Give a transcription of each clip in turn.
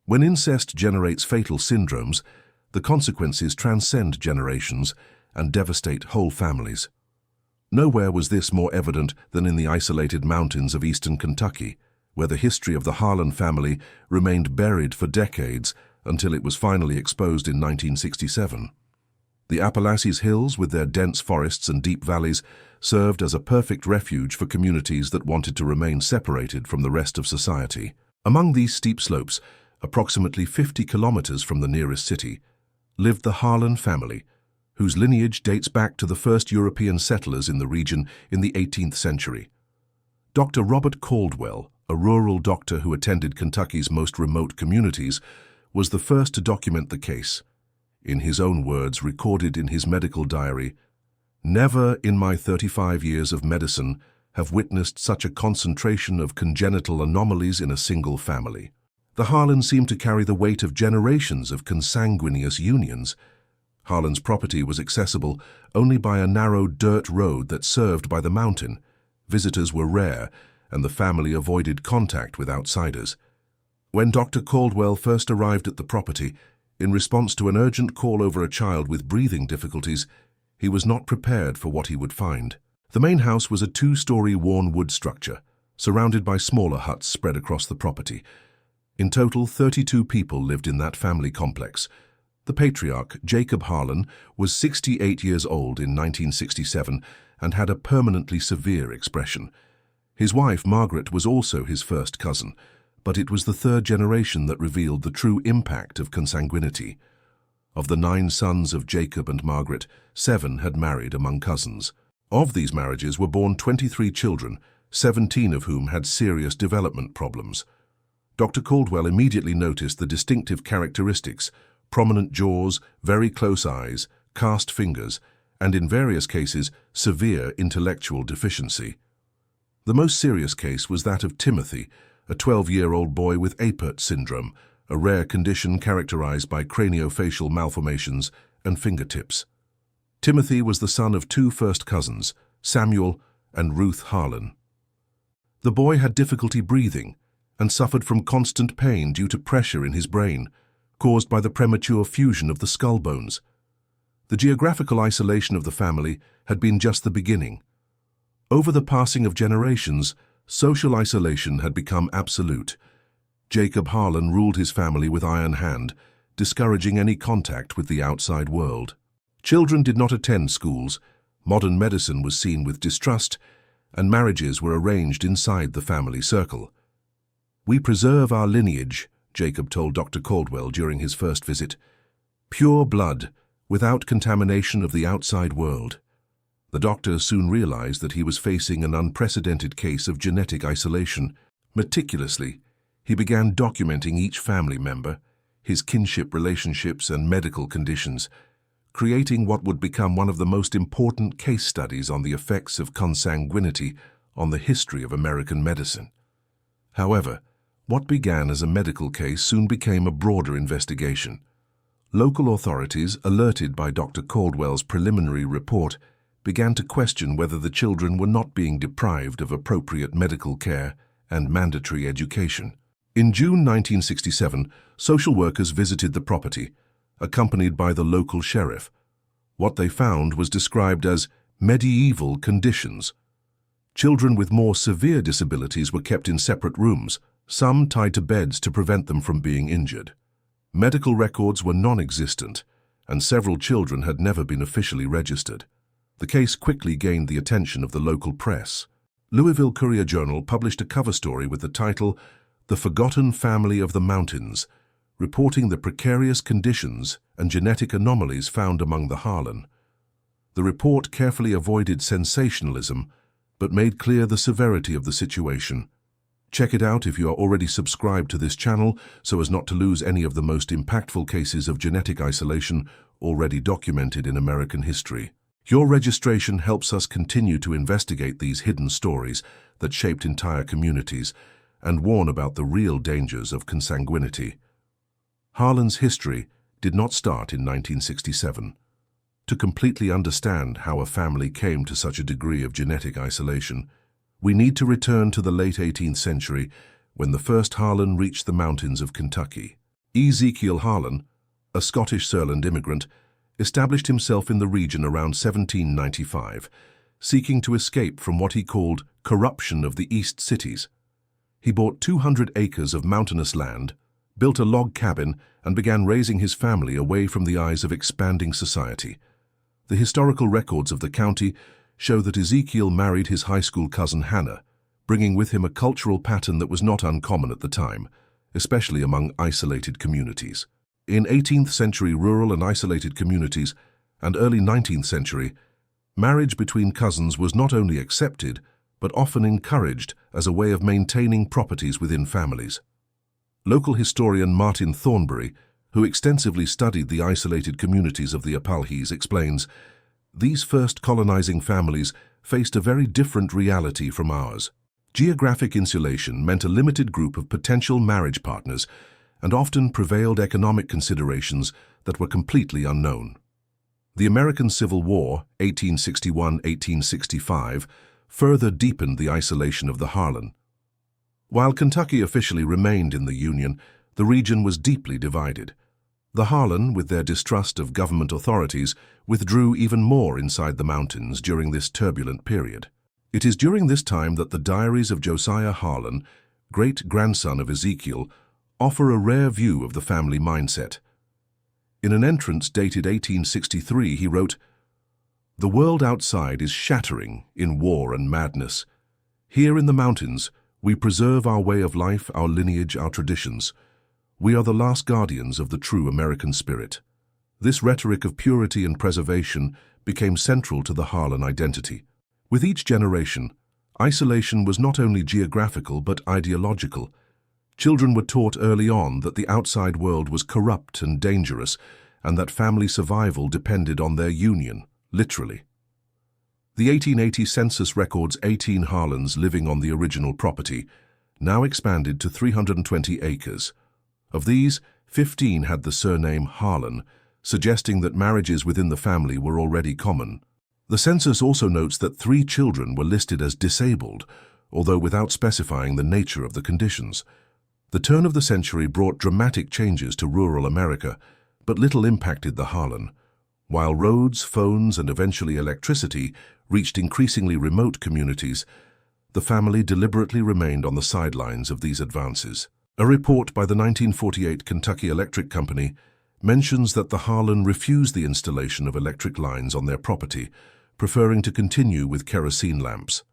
When incest generates fatal syndromes, the consequences transcend generations and devastate whole families. Nowhere was this more evident than in the isolated mountains of eastern Kentucky, where the history of the Harlan family remained buried for decades until it was finally exposed in 1967. The Appalachian hills, with their dense forests and deep valleys, served as a perfect refuge for communities that wanted to remain separated from the rest of society. Among these steep slopes, approximately 50 kilometers from the nearest city, lived the Harlan family, whose lineage dates back to the first European settlers in the region in the 18th century. Dr. Robert Caldwell, a rural doctor who attended Kentucky's most remote communities, was the first to document the case. In his own words, recorded in his medical diary, "Never in my 35 years of medicine have witnessed such a concentration of congenital anomalies in a single family. The Harlan seemed to carry the weight of generations of consanguineous unions. Harlan's property was accessible only by a narrow dirt road that served by the mountain. Visitors were rare, and the family avoided contact with outsiders. When Dr. Caldwell first arrived at the property, in response to an urgent call over a child with breathing difficulties, he was not prepared for what he would find. The main house was a two-story worn wood structure, surrounded by smaller huts spread across the property. In total, 32 people lived in that family complex. The patriarch, Jacob Harlan, was 68 years old in 1967 and had a permanently severe expression. His wife, Margaret, was also his first cousin, but it was the third generation that revealed the true impact of consanguinity. Of the 9 sons of Jacob and Margaret, 7 had married among cousins. Of these marriages were born 23 children, 17 of whom had serious development problems. Dr. Caldwell immediately noticed the distinctive characteristics: prominent jaws, very close eyes, cast fingers, and in various cases, severe intellectual deficiency. The most serious case was that of Timothy, a 12-year-old boy with Apert syndrome, a rare condition characterized by craniofacial malformations and fingertips. Timothy was the son of 2 first cousins, Samuel and Ruth Harlan. The boy had difficulty breathing and suffered from constant pain due to pressure in his brain, caused by the premature fusion of the skull bones. The geographical isolation of the family had been just the beginning. Over the passing of generations, social isolation had become absolute. Jacob Harlan ruled his family with iron hand, discouraging any contact with the outside world. Children did not attend schools, modern medicine was seen with distrust, and marriages were arranged inside the family circle. "We preserve our lineage," Jacob told Dr. Caldwell during his first visit. "Pure blood, without contamination of the outside world." The doctor soon realized that he was facing an unprecedented case of genetic isolation. Meticulously, he began documenting each family member, his kinship relationships and medical conditions, creating what would become one of the most important case studies on the effects of consanguinity on the history of American medicine. However, what began as a medical case soon became a broader investigation. Local authorities, alerted by Dr. Caldwell's preliminary report, began to question whether the children were not being deprived of appropriate medical care and mandatory education. In June 1967, social workers visited the property, accompanied by the local sheriff. What they found was described as medieval conditions. Children with more severe disabilities were kept in separate rooms, some tied to beds to prevent them from being injured. Medical records were non-existent, and several children had never been officially registered. The case quickly gained the attention of the local press. Louisville Courier-Journal published a cover story with the title, "The Forgotten Family of the Mountains," reporting the precarious conditions and genetic anomalies found among the Harlan. The report carefully avoided sensationalism, but made clear the severity of the situation. Check it out if you are already subscribed to this channel so as not to lose any of the most impactful cases of genetic isolation already documented in American history. Your registration helps us continue to investigate these hidden stories that shaped entire communities and warn about the real dangers of consanguinity. Harlan's history did not start in 1967. To completely understand how a family came to such a degree of genetic isolation, we need to return to the late 18th century when the first Harlan reached the mountains of Kentucky. Ezekiel Harlan, a Scottish Surland immigrant, established himself in the region around 1795, seeking to escape from what he called corruption of the East cities. He bought 200 acres of mountainous land, built a log cabin, and began raising his family away from the eyes of expanding society. The historical records of the county show that Ezekiel married his high school cousin Hannah, bringing with him a cultural pattern that was not uncommon at the time, especially among isolated communities. In 18th century rural and isolated communities and early 19th century, marriage between cousins was not only accepted, but often encouraged as a way of maintaining properties within families. Local historian Martin Thornbury, who extensively studied the isolated communities of the Appalachians, explains, "These first colonizing families faced a very different reality from ours. Geographic insulation meant a limited group of potential marriage partners, and often prevailed economic considerations that were completely unknown." The American Civil War, 1861–1865, further deepened the isolation of the Harlan. While Kentucky officially remained in the Union, the region was deeply divided. The Harlan, with their distrust of government authorities, withdrew even more inside the mountains during this turbulent period. It is during this time that the diaries of Josiah Harlan, great-grandson of Ezekiel, offer a rare view of the family mindset. In an entrance dated 1863, he wrote, "The world outside is shattering in war and madness. Here in the mountains, we preserve our way of life, our lineage, our traditions. We are the last guardians of the true American spirit." This rhetoric of purity and preservation became central to the Harlan identity. With each generation, isolation was not only geographical but ideological. Children were taught early on that the outside world was corrupt and dangerous, and that family survival depended on their union, literally. The 1880 census records 18 Harlans living on the original property, now expanded to 320 acres. Of these, 15 had the surname Harlan, suggesting that marriages within the family were already common. The census also notes that 3 children were listed as disabled, although without specifying the nature of the conditions. The turn of the century brought dramatic changes to rural America, but little impacted the Harlan. While roads, phones, and eventually electricity reached increasingly remote communities, the family deliberately remained on the sidelines of these advances. A report by the 1948 Kentucky Electric Company mentions that the Harlan refused the installation of electric lines on their property, preferring to continue with kerosene lamps.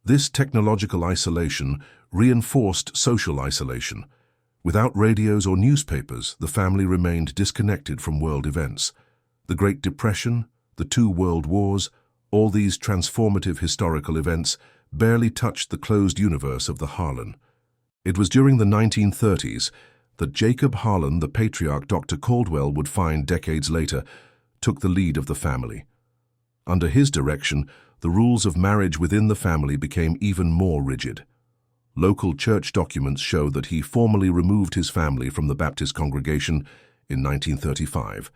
This technological isolation reinforced social isolation. Without radios or newspapers, the family remained disconnected from world events. The Great Depression, the 2 World Wars, all these transformative historical events barely touched the closed universe of the Harlan. It was during the 1930s that Jacob Harlan, the patriarch Dr. Caldwell would find decades later, took the lead of the family. Under his direction, the rules of marriage within the family became even more rigid. Local church documents show that he formally removed his family from the Baptist congregation in 1935,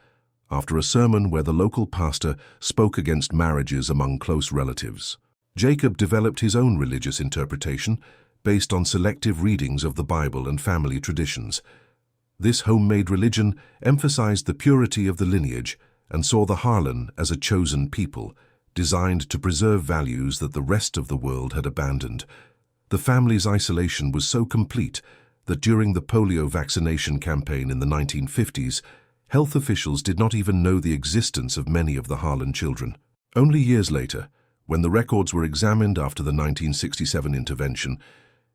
after a sermon where the local pastor spoke against marriages among close relatives. Jacob developed his own religious interpretation based on selective readings of the Bible and family traditions. This homemade religion emphasized the purity of the lineage and saw the Harlan as a chosen people, designed to preserve values that the rest of the world had abandoned. The family's isolation was so complete that during the polio vaccination campaign in the 1950s, health officials did not even know the existence of many of the Harlan children. Only years later, when the records were examined after the 1967 intervention,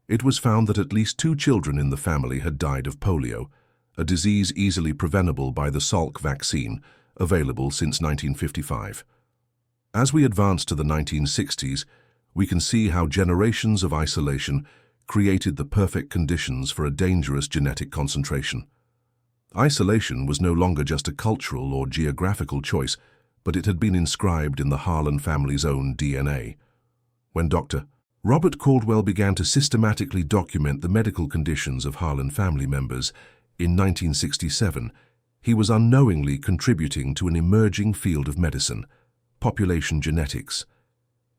it was found that at least 2 children in the family had died of polio, a disease easily preventable by the Salk vaccine, available since 1955. As we advance to the 1960s, we can see how generations of isolation created the perfect conditions for a dangerous genetic concentration. Isolation was no longer just a cultural or geographical choice, but it had been inscribed in the Harlan family's own DNA. When Dr. Robert Caldwell began to systematically document the medical conditions of Harlan family members in 1967, he was unknowingly contributing to an emerging field of medicine, population genetics.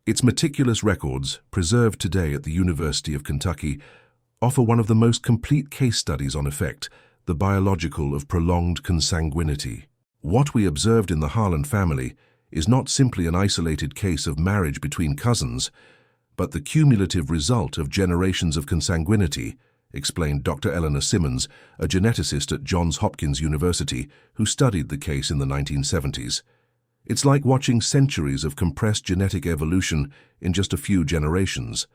Its meticulous records, preserved today at the University of Kentucky, offer one of the most complete case studies on effect the biological of prolonged consanguinity. What we observed in the Harland family is not simply an isolated case of marriage between cousins, but the cumulative result of generations of consanguinity, explained Dr. Eleanor Simmons, a geneticist at Johns Hopkins University who studied the case in the 1970s. It's like watching centuries of compressed genetic evolution in just a few generations.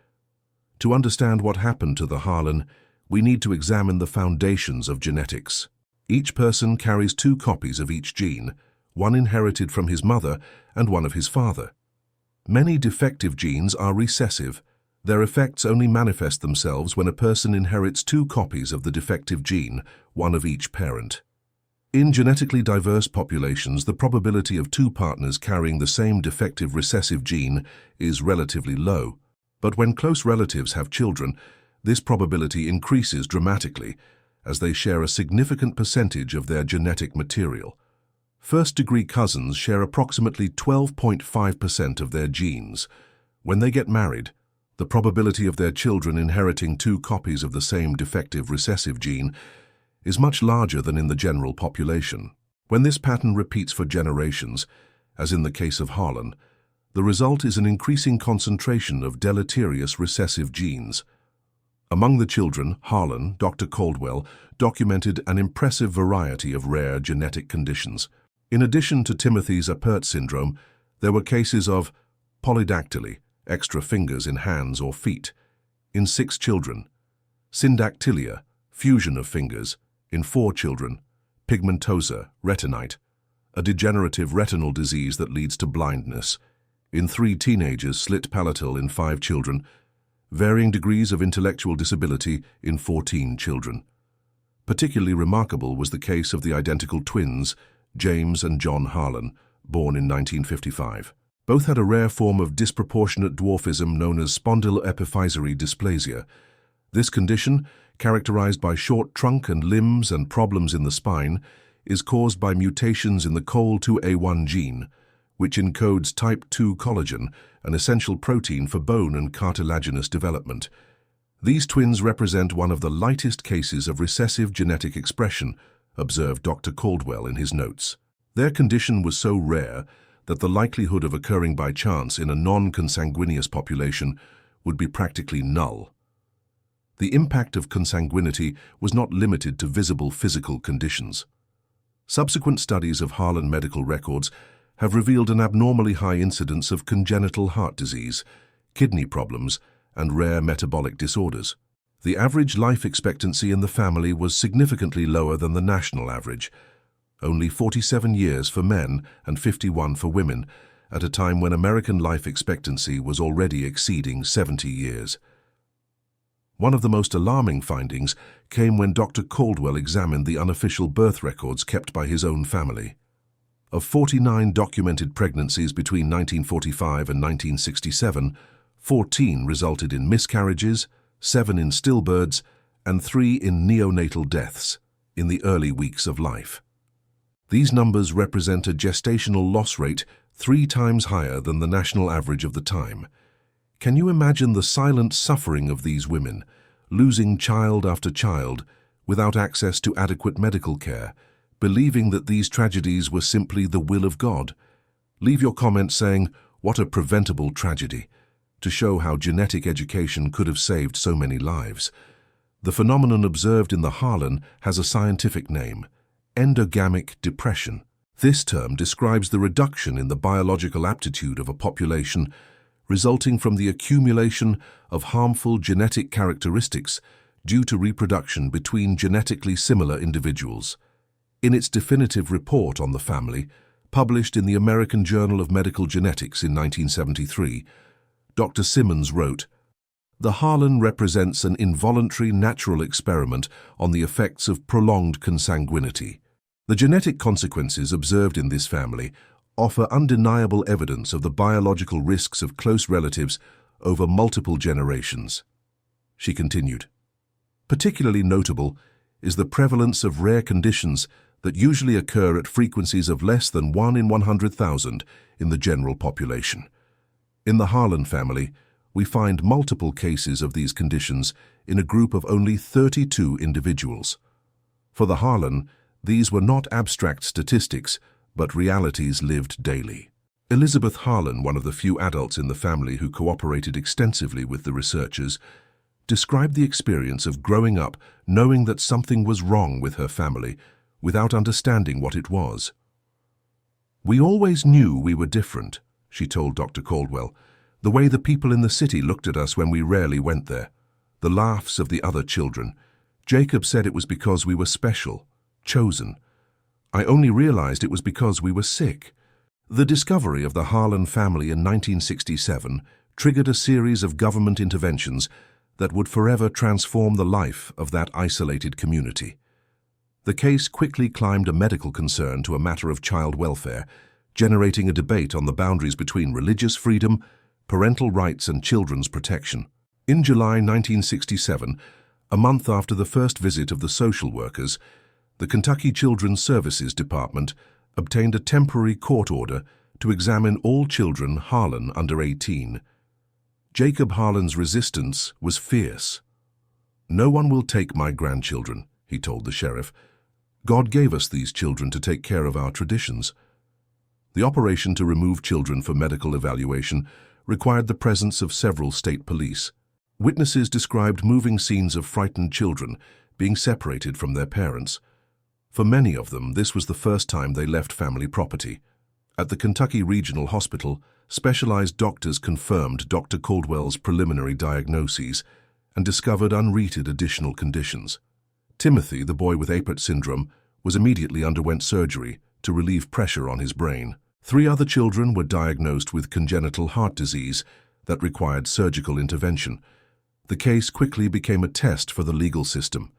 To understand what happened to the Harlan, we need to examine the foundations of genetics. Each person carries 2 copies of each gene, one inherited from his mother and one of his father. Many defective genes are recessive. Their effects only manifest themselves when a person inherits 2 copies of the defective gene, one of each parent. In genetically diverse populations, the probability of 2 partners carrying the same defective recessive gene is relatively low. But when close relatives have children, this probability increases dramatically as they share a significant percentage of their genetic material. First-degree cousins share approximately 12.5% of their genes. When they get married, the probability of their children inheriting 2 copies of the same defective recessive gene is much larger than in the general population. When this pattern repeats for generations, as in the case of Harlan, the result is an increasing concentration of deleterious recessive genes. Among the children, Harlan, Dr. Caldwell, documented an impressive variety of rare genetic conditions. In addition to Timothy's Apert syndrome, there were cases of polydactyly, extra fingers in hands or feet, in 6 children, syndactylia, fusion of fingers, in 4 children, pigmentosa, retinite, a degenerative retinal disease that leads to blindness, in 3 teenagers, slit palatal in 5 children, varying degrees of intellectual disability in 14 children. Particularly remarkable was the case of the identical twins, James and John Harlan, born in 1955. Both had a rare form of disproportionate dwarfism known as spondyloepiphyseal dysplasia. This condition, characterized by short trunk and limbs and problems in the spine, is caused by mutations in the COL2A1 gene, which encodes type 2 collagen, an essential protein for bone and cartilaginous development. These twins represent one of the lightest cases of recessive genetic expression, observed Dr. Caldwell in his notes. Their condition was so rare that the likelihood of occurring by chance in a non-consanguineous population would be practically null. The impact of consanguinity was not limited to visible physical conditions. Subsequent studies of Harlan medical records have revealed an abnormally high incidence of congenital heart disease, kidney problems, and rare metabolic disorders. The average life expectancy in the family was significantly lower than the national average, only 47 years for men and 51 for women, at a time when American life expectancy was already exceeding 70 years. One of the most alarming findings came when Dr. Caldwell examined the unofficial birth records kept by his own family. Of 49 documented pregnancies between 1945 and 1967, 14 resulted in miscarriages, 7 in stillbirths, and 3 in neonatal deaths in the early weeks of life. These numbers represent a gestational loss rate 3 times higher than the national average of the time. Can you imagine the silent suffering of these women, losing child after child without access to adequate medical care, believing that these tragedies were simply the will of God? Leave your comment saying, "What a preventable tragedy," to show how genetic education could have saved so many lives. The phenomenon observed in the Harlan has a scientific name: endogamic depression. This term describes the reduction in the biological aptitude of a population resulting from the accumulation of harmful genetic characteristics due to reproduction between genetically similar individuals. In its definitive report on the family, published in the American Journal of Medical Genetics in 1973, Dr. Simmons wrote, "The Harlan represents an involuntary natural experiment on the effects of prolonged consanguinity. The genetic consequences observed in this family offer undeniable evidence of the biological risks of close relatives over multiple generations." She continued, "Particularly notable is the prevalence of rare conditions that usually occur at frequencies of less than 1 in 100,000 in the general population. In the Harlan family, we find multiple cases of these conditions in a group of only 32 individuals. For the Harlan, these were not abstract statistics, but realities lived daily. Elizabeth Harlan, one of the few adults in the family who cooperated extensively with the researchers, described the experience of growing up knowing that something was wrong with her family without understanding what it was. "We always knew we were different," she told Dr. Caldwell, "the way the people in the city looked at us when we rarely went there. The laughs of the other children. Jacob said it was because we were special, chosen. I only realized it was because we were sick." The discovery of the Harlan family in 1967 triggered a series of government interventions that would forever transform the life of that isolated community. The case quickly climbed a medical concern to a matter of child welfare, generating a debate on the boundaries between religious freedom, parental rights, and children's protection. In July 1967, a month after the first visit of the social workers, the Kentucky Children's Services Department obtained a temporary court order to examine all children Harlan under 18. Jacob Harlan's resistance was fierce. "No one will take my grandchildren," he told the sheriff. "God gave us these children to take care of our traditions." The operation to remove children for medical evaluation required the presence of several state police. Witnesses described moving scenes of frightened children being separated from their parents. For many of them, this was the first time they left family property. At the Kentucky Regional Hospital, specialized doctors confirmed Dr. Caldwell's preliminary diagnoses and discovered unrelated additional conditions. Timothy, the boy with Apert syndrome, immediately underwent surgery to relieve pressure on his brain. 3 other children were diagnosed with congenital heart disease that required surgical intervention. The case quickly became a test for the legal system.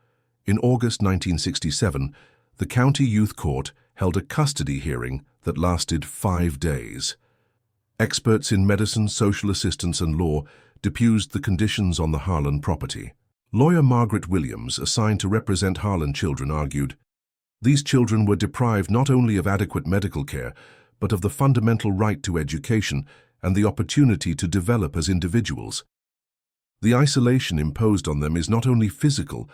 In August 1967, the County Youth Court held a custody hearing that lasted 5 days. Experts in medicine, social assistance, and law deposed the conditions on the Harlan property. Lawyer Margaret Williams, assigned to represent Harlan children, argued, "These children were deprived not only of adequate medical care, but of the fundamental right to education and the opportunity to develop as individuals. The isolation imposed on them is not only physical,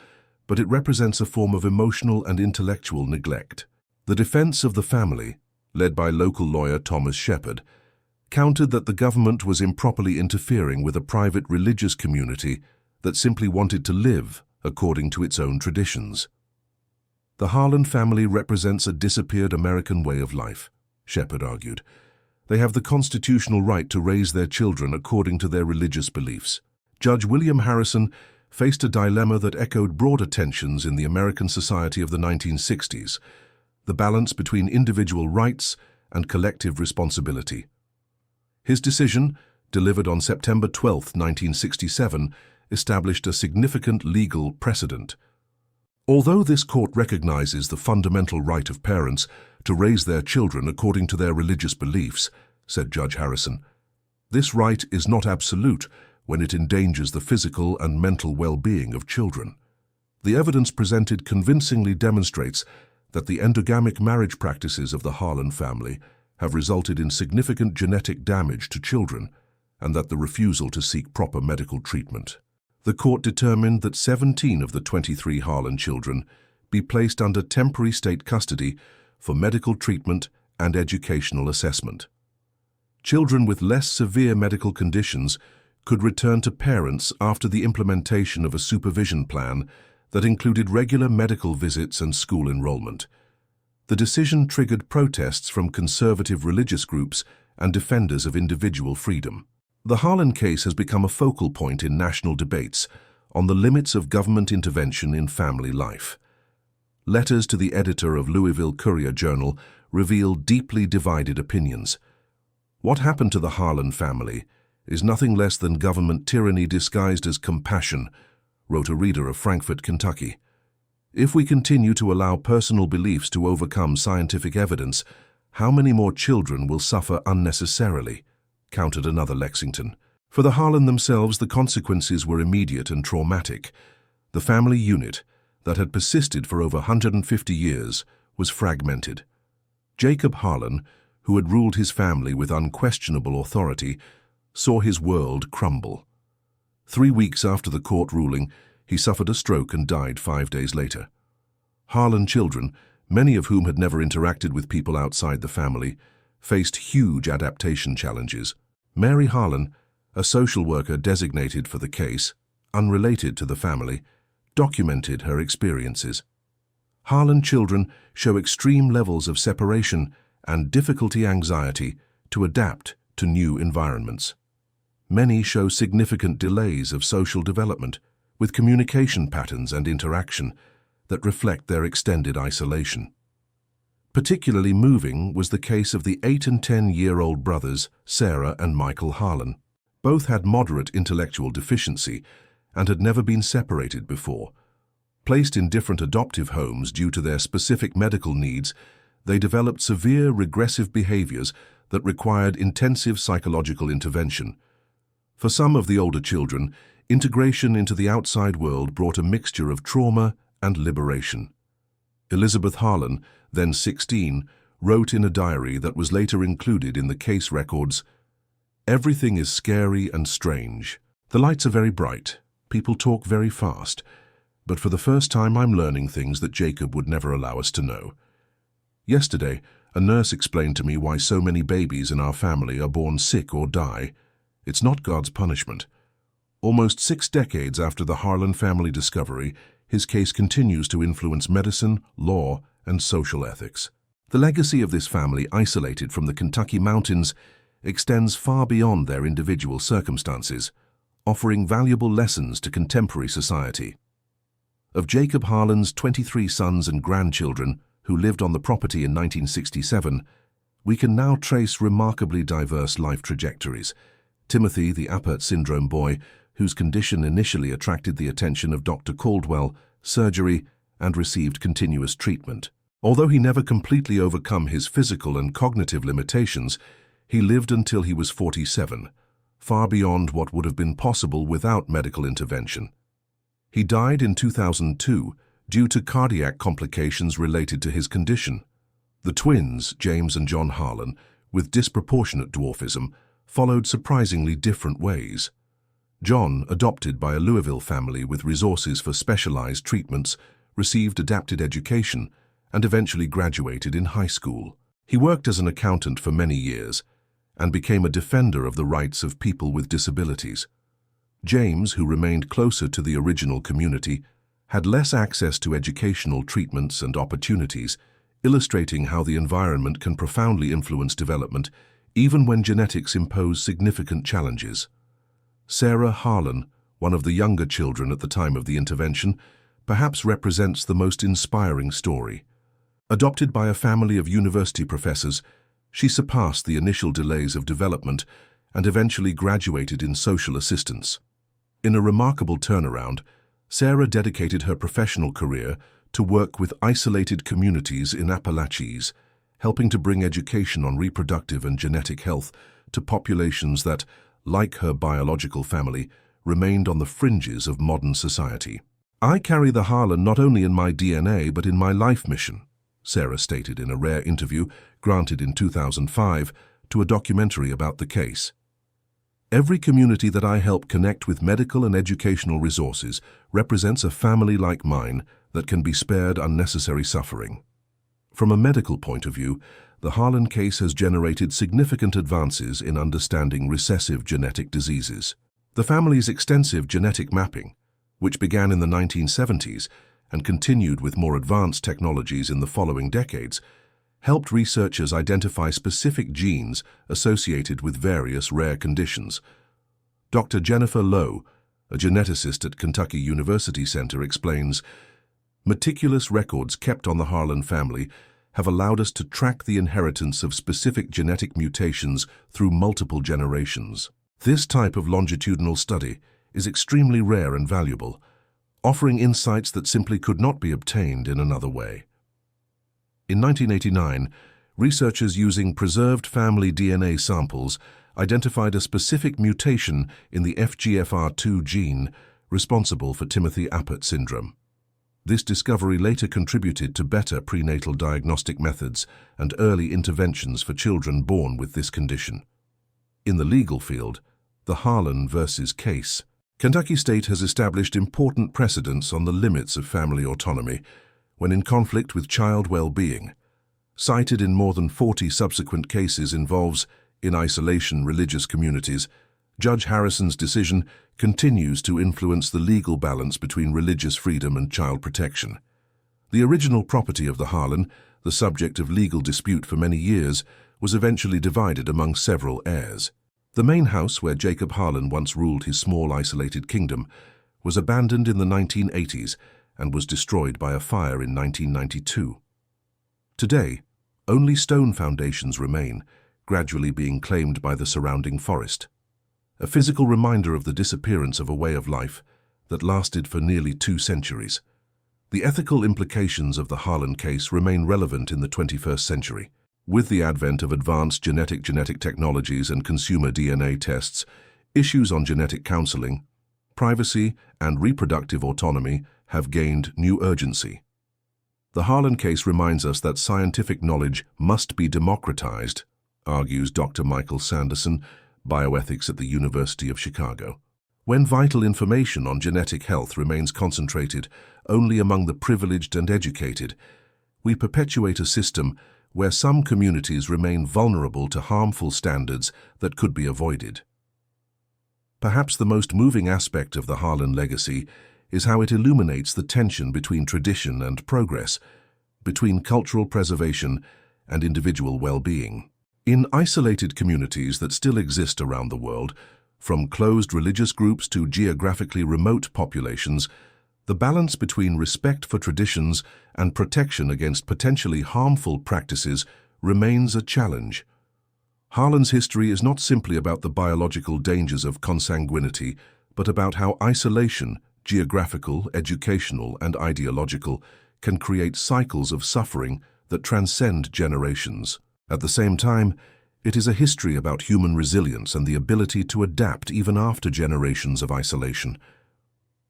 but it represents a form of emotional and intellectual neglect." The defense of the family, led by local lawyer Thomas Shepard, countered that the government was improperly interfering with a private religious community that simply wanted to live according to its own traditions. "The Harlan family represents a disappeared American way of life," Shepard argued. "They have the constitutional right to raise their children according to their religious beliefs." Judge William Harrison faced a dilemma that echoed broader tensions in the American society of the 1960s, the balance between individual rights and collective responsibility. His decision, delivered on September 12, 1967, established a significant legal precedent. Although this court recognizes the fundamental right of parents to raise their children according to their religious beliefs, said Judge Harrison, this right is not absolute when it endangers the physical and mental well-being of children. The evidence presented convincingly demonstrates that the endogamic marriage practices of the Harlan family have resulted in significant genetic damage to children, and that the refusal to seek proper medical treatment. The court determined that 17 of the 23 Harlan children be placed under temporary state custody for medical treatment and educational assessment. Children with less severe medical conditions could return to parents after the implementation of a supervision plan that included regular medical visits and school enrollment. The decision triggered protests from conservative religious groups and defenders of individual freedom. The Harlan case has become a focal point in national debates on the limits of government intervention in family life. Letters to the editor of Louisville Courier-Journal reveal deeply divided opinions. "What happened to the Harlan family is nothing less than government tyranny disguised as compassion," wrote a reader of Frankfort, Kentucky. "If we continue to allow personal beliefs to overcome scientific evidence, how many more children will suffer unnecessarily?" countered another Lexington. For the Harlan themselves, the consequences were immediate and traumatic. The family unit, that had persisted for over 150 years, was fragmented. Jacob Harlan, who had ruled his family with unquestionable authority, saw his world crumble. 3 weeks after the court ruling, he suffered a stroke and died 5 days later. Harlan children, many of whom had never interacted with people outside the family, faced huge adaptation challenges. Mary Harlan, a social worker designated for the case, unrelated to the family, documented her experiences. Harlan children show extreme levels of separation and difficulty anxiety to adapt to new environments. Many show significant delays of social development, with communication patterns and interaction that reflect their extended isolation. Particularly moving was the case of the 8- and 10-year-old brothers Sarah and Michael Harlan. Both had moderate intellectual deficiency and had never been separated before. Placed in different adoptive homes due to their specific medical needs, they developed severe regressive behaviors that required intensive psychological intervention. For some of the older children, integration into the outside world brought a mixture of trauma and liberation. Elizabeth Harlan, then 16, wrote in a diary that was later included in the case records, "Everything is scary and strange. The lights are very bright. People talk very fast. But for the first time I'm learning things that Jacob would never allow us to know. Yesterday, a nurse explained to me why so many babies in our family are born sick or die. It's not God's punishment." Almost 6 decades after the Harlan family discovery, his case continues to influence medicine, law, and social ethics. The legacy of this family, isolated from the Kentucky mountains, extends far beyond their individual circumstances, offering valuable lessons to contemporary society. Of Jacob Harlan's 23 sons and grandchildren who lived on the property in 1967, we can now trace remarkably diverse life trajectories. Timothy, the Appert syndrome boy, whose condition initially attracted the attention of Dr. Caldwell, surgery, and received continuous treatment. Although he never completely overcome his physical and cognitive limitations, he lived until he was 47, far beyond what would have been possible without medical intervention. He died in 2002 due to cardiac complications related to his condition. The twins, James and John Harlan, with disproportionate dwarfism, followed surprisingly different ways. John, adopted by a Louisville family with resources for specialized treatments, received adapted education and eventually graduated in high school. He worked as an accountant for many years and became a defender of the rights of people with disabilities. James, who remained closer to the original community, had less access to educational treatments and opportunities, illustrating how the environment can profoundly influence development, even when genetics impose significant challenges. Sarah Harlan, one of the younger children at the time of the intervention, perhaps represents the most inspiring story. Adopted by a family of university professors, she surpassed the initial delays of development and eventually graduated in social assistance. In a remarkable turnaround, Sarah dedicated her professional career to work with isolated communities in Appalachian, helping to bring education on reproductive and genetic health to populations that, like her biological family, remained on the fringes of modern society. "I carry the Harlan not only in my DNA but in my life mission," Sarah stated in a rare interview granted in 2005 to a documentary about the case. "Every community that I help connect with medical and educational resources represents a family like mine that can be spared unnecessary suffering." From a medical point of view, the Harlan case has generated significant advances in understanding recessive genetic diseases. The family's extensive genetic mapping, which began in the 1970s and continued with more advanced technologies in the following decades, helped researchers identify specific genes associated with various rare conditions. Dr. Jennifer Lowe, a geneticist at Kentucky University Center, explains, "Meticulous records kept on the Harlan family have allowed us to track the inheritance of specific genetic mutations through multiple generations. This type of longitudinal study is extremely rare and valuable, offering insights that simply could not be obtained in another way." In 1989, researchers using preserved family DNA samples identified a specific mutation in the FGFR2 gene responsible for Timothy Appert syndrome. This discovery later contributed to better prenatal diagnostic methods and early interventions for children born with this condition. In the legal field, the Harlan versus case. Kentucky State has established important precedents on the limits of family autonomy, when in conflict with child well-being, cited in more than 40 subsequent cases, involves, in isolation, religious communities. Judge Harrison's decision continues to influence the legal balance between religious freedom and child protection. The original property of the Harlan, the subject of legal dispute for many years, was eventually divided among several heirs. The main house where Jacob Harlan once ruled his small isolated kingdom was abandoned in the 1980s and was destroyed by a fire in 1992. Today, only stone foundations remain, gradually being claimed by the surrounding forest. A physical reminder of the disappearance of a way of life that lasted for nearly 2 centuries. The ethical implications of the Harlan case remain relevant in the 21st century. With the advent of advanced genetic technologies and consumer DNA tests, issues on genetic counseling, privacy, and reproductive autonomy have gained new urgency. The Harlan case reminds us that scientific knowledge must be democratized, argues Dr. Michael Sanderson, bioethics at the University of Chicago. When vital information on genetic health remains concentrated only among the privileged and educated, we perpetuate a system where some communities remain vulnerable to harmful standards that could be avoided. Perhaps the most moving aspect of the Harlan legacy is how it illuminates the tension between tradition and progress, between cultural preservation and individual well-being. In isolated communities that still exist around the world, from closed religious groups to geographically remote populations, the balance between respect for traditions and protection against potentially harmful practices remains a challenge. Harlan's history is not simply about the biological dangers of consanguinity, but about how isolation, geographical, educational, and ideological, can create cycles of suffering that transcend generations. At the same time, it is a history about human resilience and the ability to adapt even after generations of isolation.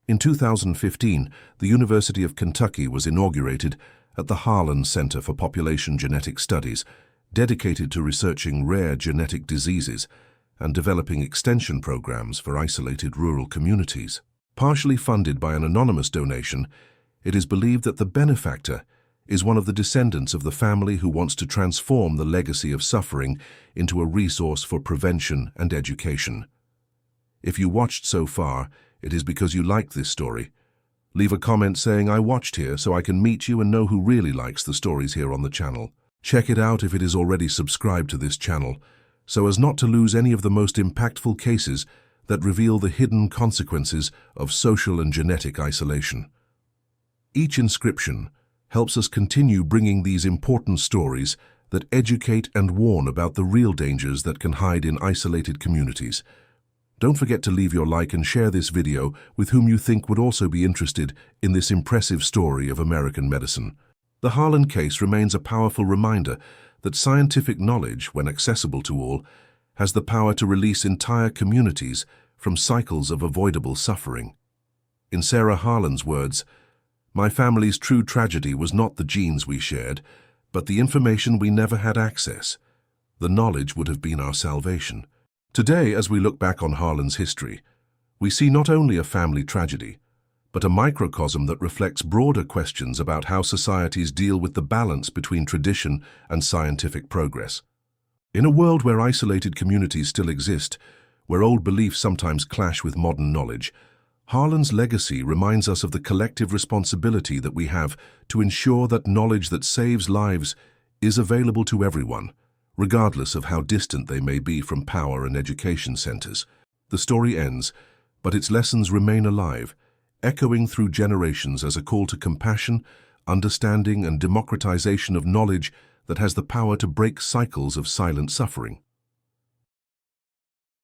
In 2015, the University of Kentucky was inaugurated at the Harland Center for Population Genetic Studies, dedicated to researching rare genetic diseases and developing extension programs for isolated rural communities. Partially funded by an anonymous donation, it is believed that the benefactor is one of the descendants of the family who wants to transform the legacy of suffering into a resource for prevention and education. If you watched so far, it is because you like this story. Leave a comment saying, "I watched here," so I can meet you and know who really likes the stories here on the channel. Check it out if it is already subscribed to this channel, so as not to lose any of the most impactful cases that reveal the hidden consequences of social and genetic isolation. Each inscription helps us continue bringing these important stories that educate and warn about the real dangers that can hide in isolated communities. Don't forget to leave your like and share this video with whom you think would also be interested in this impressive story of American medicine. The Harlan case remains a powerful reminder that scientific knowledge, when accessible to all, has the power to release entire communities from cycles of avoidable suffering. In Sarah Harlan's words, "My family's true tragedy was not the genes we shared, but the information we never had access. The knowledge would have been our salvation." Today, as we look back on Harlan's history, we see not only a family tragedy, but a microcosm that reflects broader questions about how societies deal with the balance between tradition and scientific progress. In a world where isolated communities still exist, where old beliefs sometimes clash with modern knowledge, Harlan's legacy reminds us of the collective responsibility that we have to ensure that knowledge that saves lives is available to everyone, regardless of how distant they may be from power and education centers. The story ends, but its lessons remain alive, echoing through generations as a call to compassion, understanding, and democratization of knowledge that has the power to break cycles of silent suffering.